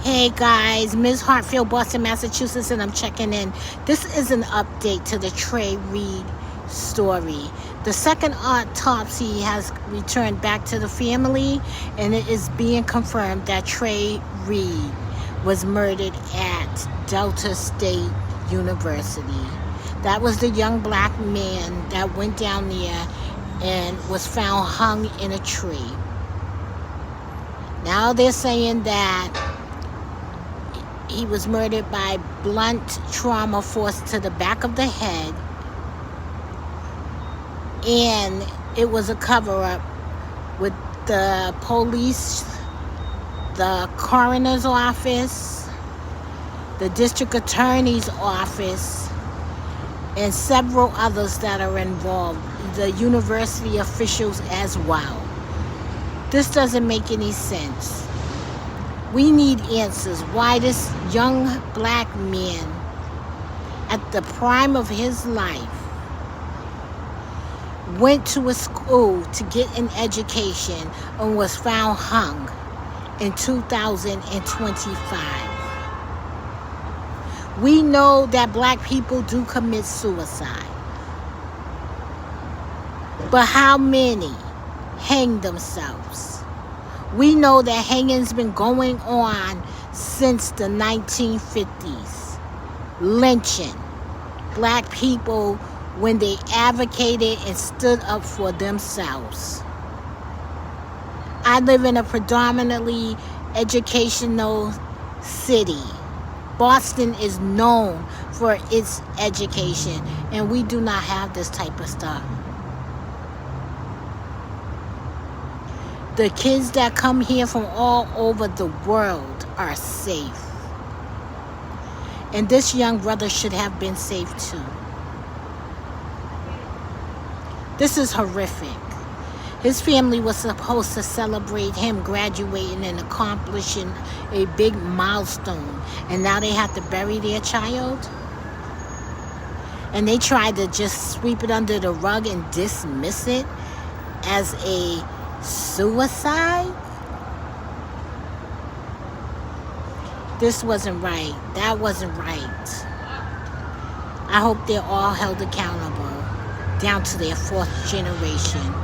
Hey guys, Ms. Hartfield, Boston, Massachusetts, and I'm checking in. This is an update to the Trey Reed story. The second autopsy has returned back to the family, and it is being confirmed that Trey Reed was murdered at Delta State University. That was the young black man that went down there and was found hung in a tree. Now they're saying that he was murdered by blunt trauma force to the back of the head, and it was a cover-up with the police, the coroner's office, the district attorney's office, and several others that are involved, the university officials as well. This doesn't make any sense. We need answers. Why this young black man, at the prime of his life, went to a school to get an education and was found hung in 2025. We know that black people do commit suicide. But how many hang themselves? We know that hanging's been going on since the 1950s. Lynching black people when they advocated and stood up for themselves. I live in a predominantly educational city. Boston is known for its education, and we do not have this type of stuff. The kids that come here from all over the world are safe. And this young brother should have been safe too. This is horrific. His family was supposed to celebrate him graduating and accomplishing a big milestone. And now they have to bury their child? And they tried to just sweep it under the rug and dismiss it as a suicide? This wasn't right. That wasn't right. I hope they're all held accountable down to their fourth generation.